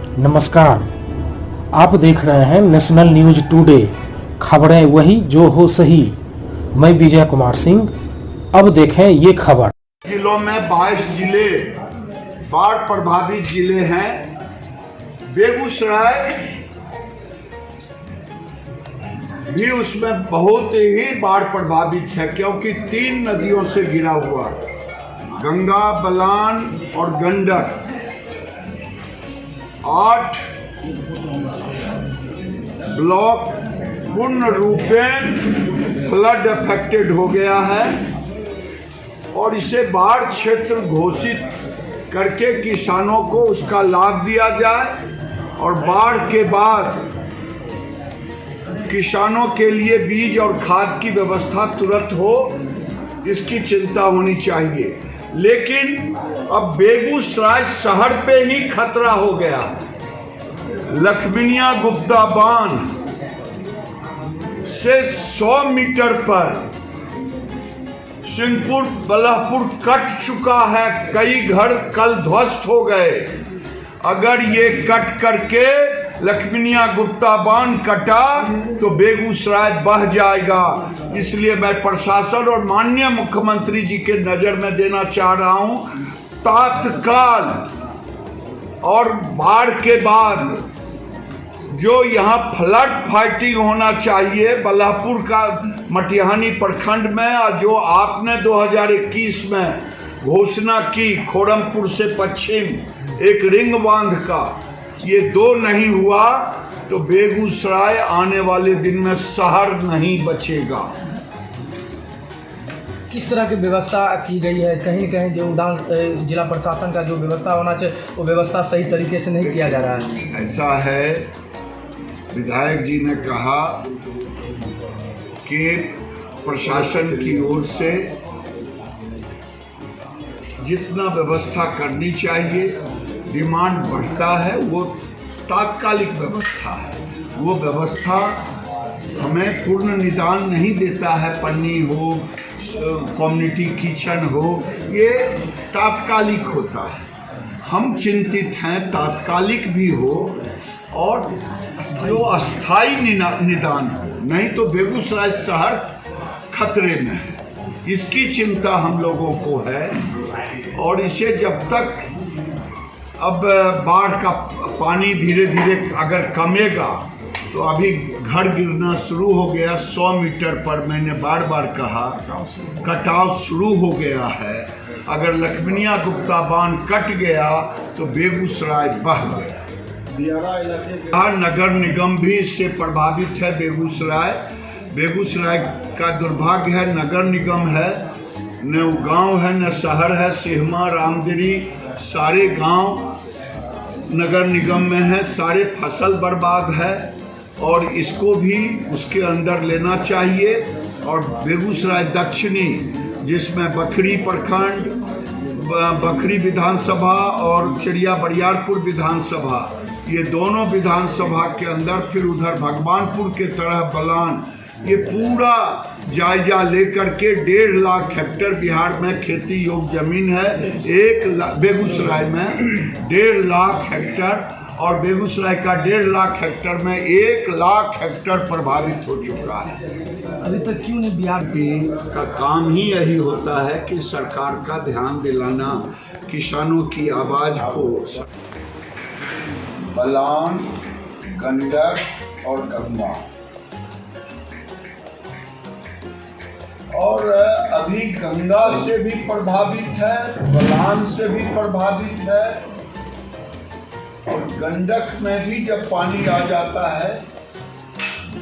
नमस्कार, आप देख रहे हैं नेशनल न्यूज टुडे, खबरें वही जो हो सही। मैं विजय कुमार सिंह। अब देखें ये खबर। जिलों में 22 जिले बाढ़ प्रभावित जिले हैं। बेगूसराय भी उसमें बहुत ही बाढ़ प्रभावित है, क्योंकि 3 नदियों से घिरा हुआ, गंगा, बलान और गंडक। 8 ब्लॉक पूर्ण रूप में फ्लड अफेक्टेड हो गया है और इसे बाढ़ क्षेत्र घोषित करके किसानों को उसका लाभ दिया जाए और बाढ़ के बाद किसानों के लिए बीज और खाद की व्यवस्था तुरंत हो, इसकी चिंता होनी चाहिए। लेकिन अब बेगूसराय शहर पे ही खतरा हो गया। लखमीनिया गुप्ता बांध से 100 मीटर पर सिंहपुर बलहपुर कट चुका है। कई घर कल ध्वस्त हो गए। अगर ये कट करके लखमीनिया गुप्ता बांध कटा तो बेगूसराय बह जाएगा। इसलिए मैं प्रशासन और माननीय मुख्यमंत्री जी के नज़र में देना चाह रहा हूं, तत्काल और बाढ़ के बाद जो यहाँ फ्लड फाइटिंग होना चाहिए बलहपुर का मटिहानी प्रखंड में, और जो आपने 2021 में घोषणा की खोरमपुर से पश्चिम एक रिंग बांध का, ये 2 नहीं हुआ तो बेगूसराय आने वाले दिन में शहर नहीं बचेगा। किस तरह की व्यवस्था की गई है? कहीं न कहीं जो उड़ान जिला प्रशासन का जो व्यवस्था होना चाहिए वो व्यवस्था सही तरीके से नहीं किया जा रहा है। ऐसा है, विधायक जी ने कहा कि प्रशासन की ओर से जितना व्यवस्था करनी चाहिए, डिमांड बढ़ता है, वो तात्कालिक व्यवस्था है। वो व्यवस्था हमें पूर्ण निदान नहीं देता है। पन्नी हो, कम्युनिटी किचन हो, ये तात्कालिक होता है। हम चिंतित हैं तात्कालिक भी हो और जो अस्थाई निदान हो, नहीं तो बेगूसराय शहर खतरे में है। इसकी चिंता हम लोगों को है और इसे जब तक अब बाढ़ का पानी धीरे धीरे अगर कमेगा तो अभी घर गिरना शुरू हो गया। 100 मीटर पर मैंने बार बार कहा कटाव शुरू हो गया है। अगर लखमीनिया गुप्ता बांध कट गया तो बेगूसराय बह गया। नगर निगम भी इससे प्रभावित है। बेगूसराय का दुर्भाग्य है, नगर निगम है, न गांव है न शहर है। सिहमा, रामदिरी सारे गांव नगर निगम में है। सारे फसल बर्बाद है और इसको भी उसके अंदर लेना चाहिए। और बेगूसराय दक्षिणी, जिसमें बखरी प्रखंड, बखरी विधानसभा और चिड़िया बरियारपुर विधानसभा, ये दोनों विधानसभा के अंदर, फिर उधर भगवानपुर के तरह बलान, ये पूरा जायजा लेकर के 1.5 लाख हेक्टेयर बिहार में खेती योग्य जमीन है। बेगूसराय में 1.5 लाख हेक्टेयर और बेगूसराय का 1.5 लाख हेक्टेयर में 1 लाख हेक्टेयर प्रभावित हो चुका है। अभी तक क्यों नहीं बिहार का काम ही यही होता है कि सरकार का ध्यान दिलाना, किसानों की आवाज़ को। बलान, गंडक और गंगा, और अभी गंगा से भी प्रभावित है, बलान से भी प्रभावित है और गंडक में भी जब पानी आ जाता है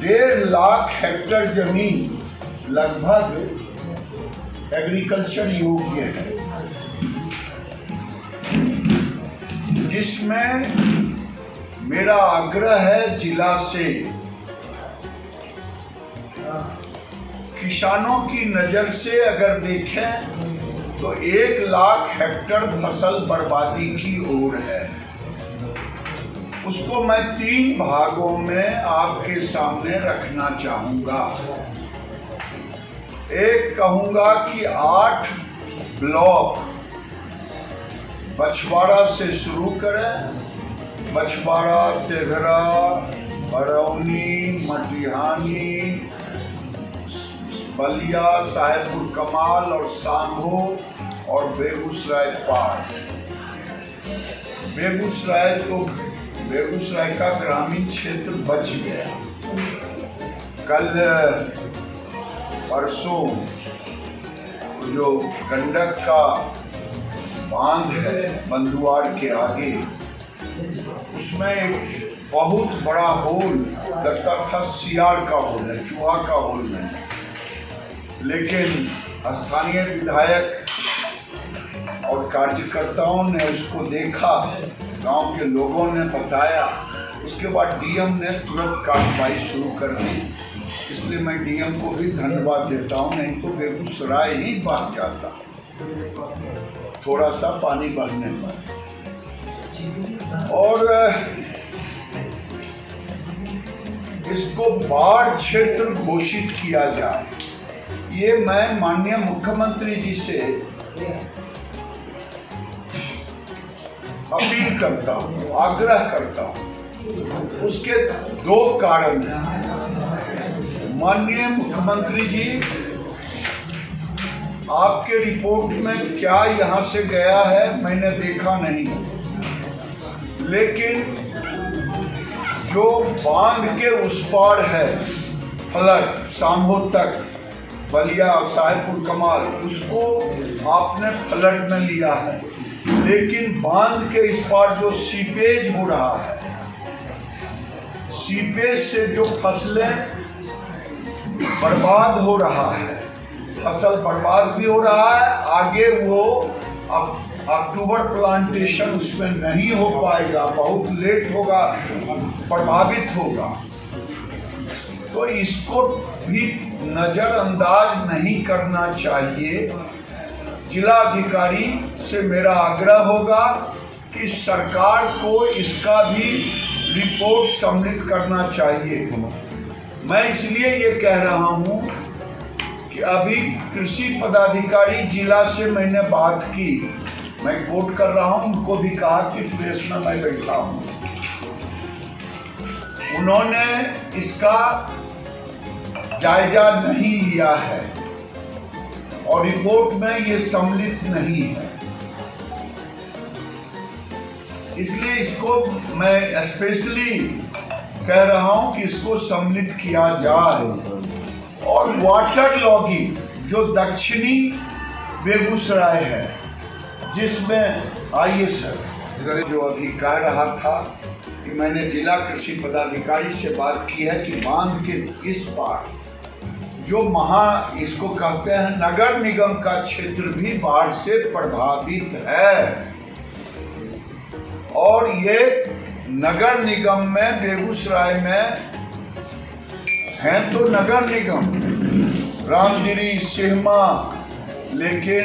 1.5 लाख हेक्टेयर जमीन लगभग एग्रीकल्चर योग्य है, जिसमें मेरा आग्रह है जिला से किसानों की नज़र से अगर देखें तो 1 लाख हेक्टेयर फसल बर्बादी की ओर है। उसको मैं 3 भागों में आपके सामने रखना चाहूँगा। एक कहूँगा कि 8 ब्लॉक बछवाड़ा से शुरू करें, बछवाड़ा, तेघरा, बरौनी, मटिहानी, बलिया, साहेबपुर कमाल और सांभो और बेगूसराय पार। बेगूसराय का ग्रामीण क्षेत्र बच गया। कल परसों जो गंडक का बांध है बंदुआर के आगे, उसमें एक बहुत बड़ा होल लगता था, सियार का होल है, चूहा का होल नहीं। लेकिन स्थानीय विधायक और कार्यकर्ताओं ने उसको देखा, गांव के लोगों ने बताया, उसके बाद डीएम ने तुरंत कार्रवाई शुरू कर दी। इसलिए मैं डीएम को भी धन्यवाद देता हूं, नहीं तो बेगूसराय ही बह जाता थोड़ा सा पानी बढ़ने पर। और इसको बाढ़ क्षेत्र घोषित किया जाए, ये मैं माननीय मुख्यमंत्री जी से अपील करता हूँ, आग्रह करता हूँ। उसके दो कारण हैं। माननीय मुख्यमंत्री जी, आपके रिपोर्ट में क्या यहाँ से गया है मैंने देखा नहीं, लेकिन जो बांध के उस पार है फ्लड सांभो तक, बलिया और साहेबपुर कमाल, उसको आपने फ्लड में लिया है। लेकिन बांध के इस पार जो सीपेज हो रहा है, सीपेज से जो फसलें बर्बाद हो रहा है, फसल बर्बाद भी हो रहा है। आगे वो अक्टूबर प्लांटेशन उसमें नहीं हो पाएगा, बहुत लेट होगा, प्रभावित होगा। तो इसको भी नज़रअंदाज नहीं करना चाहिए। जिलाधिकारी से मेरा आग्रह होगा कि सरकार को इसका भी रिपोर्ट सम्मिलित करना चाहिए। मैं इसलिए ये कह रहा हूँ कि अभी कृषि पदाधिकारी जिला से मैंने बात की, मैं कोट कर रहा हूँ, उनको भी कहा कि प्रेस में मैं बैठा हूँ, उन्होंने इसका जायजा नहीं लिया है और रिपोर्ट में ये सम्मिलित नहीं है। इसलिए इसको मैं स्पेशली कह रहा हूं कि इसको सम्मिलित किया जाए। और वाटर लॉगिंग जो दक्षिणी बेगूसराय है, जिसमें आइए सर, जो अभी कह रहा था कि मैंने जिला कृषि पदाधिकारी से बात की है कि बांध के इस पार जो इसको कहते हैं नगर निगम का क्षेत्र भी बाढ़ से प्रभावित है। और ये नगर निगम में बेगूसराय में हैं तो नगर निगम रामगिरी, सेहमा, लेकिन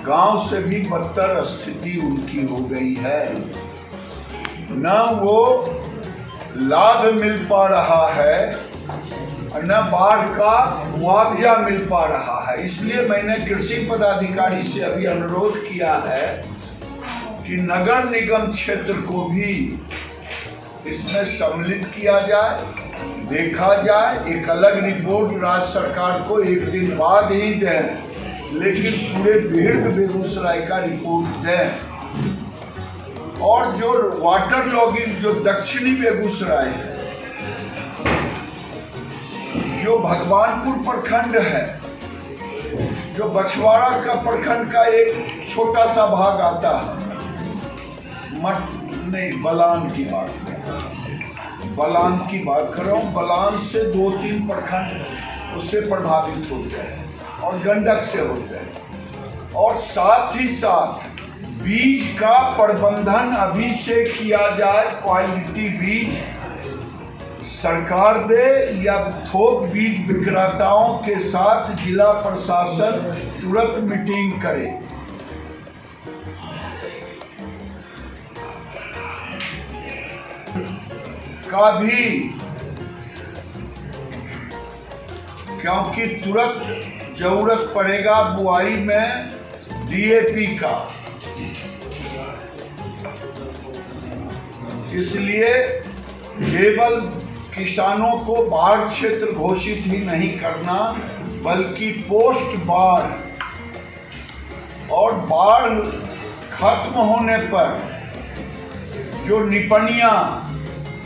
गांव से भी बदतर स्थिति उनकी हो गई है। न वो लाभ मिल पा रहा है, न बाढ़ का मुआवजा मिल पा रहा है। इसलिए मैंने कृषि पदाधिकारी से अभी अनुरोध किया है कि नगर निगम क्षेत्र को भी इसमें सम्मिलित किया जाए, देखा जाए। एक अलग रिपोर्ट राज्य सरकार को एक दिन बाद ही दें, लेकिन पूरे दीर्घ बेगूसराय का रिपोर्ट दें। और जो वाटर लॉगिंग जो दक्षिणी बेगूसराय है, जो भगवानपुर प्रखंड है, जो बछवाड़ा का प्रखंड का एक छोटा सा भाग आता है, बलान की बात कर रहा हूँ। बलान से 2-3 प्रखंड उससे प्रभावित होते हैं और गंडक से होते हैं। और साथ ही साथ बीज का प्रबंधन अभी से किया जाए, क्वालिटी बीज सरकार दे या थोक बीज विक्रेताओं के साथ जिला प्रशासन तुरंत मीटिंग करे। का भी, क्योंकि तुरंत जरूरत पड़ेगा बुआई में डीएपी का। इसलिए केवल किसानों को बाढ़ क्षेत्र घोषित ही नहीं करना, बल्कि पोस्ट बाढ़ और बाढ़ खत्म होने पर जो निपनिया,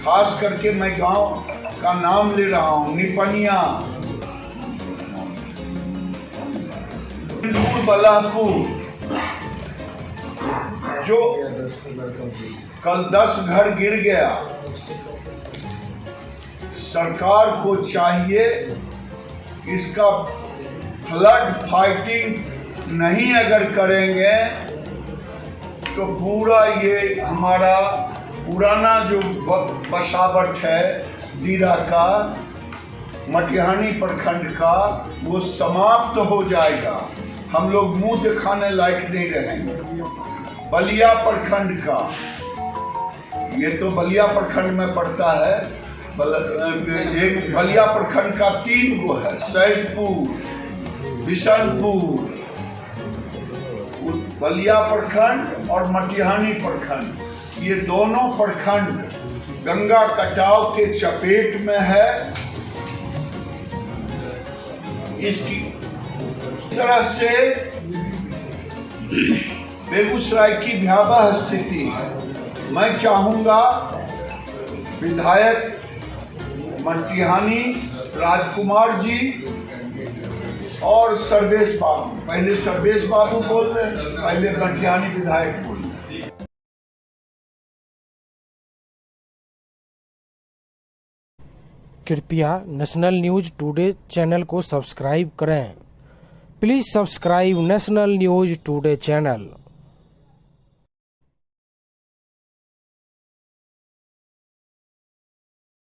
खास करके मैं गांव का नाम ले रहा हूं, निपनिया, बलापुर, जो कल 10 घर गिर गया, सरकार को चाहिए इसका फ्लड फाइटिंग नहीं अगर करेंगे तो पूरा ये हमारा पुराना जो बसावट है दीरा का, मटिहानी प्रखंड का, वो समाप्त हो जाएगा। हम लोग मुंह दिखाने लायक नहीं रहेंगे। बलिया प्रखंड का, ये तो बलिया प्रखंड में पड़ता है, एक बलिया प्रखंड का 3 गो है, सैदपुर, बिशनपुर, बलिया प्रखंड और मटिहानी प्रखंड, ये दोनों प्रखंड गंगा कटाव के चपेट में है। इसकी तरह से बेगूसराय की भयावह स्थिति है। मैं चाहूंगा विधायक मटिहानी राजकुमार जी और सर्वेश बाबू, पहले सर्वेश बाबू बोल रहे, पहले मटिहानी विधायक बोल रहे। कृपया नेशनल न्यूज टुडे चैनल को सब्सक्राइब करें। Please subscribe national news today channel.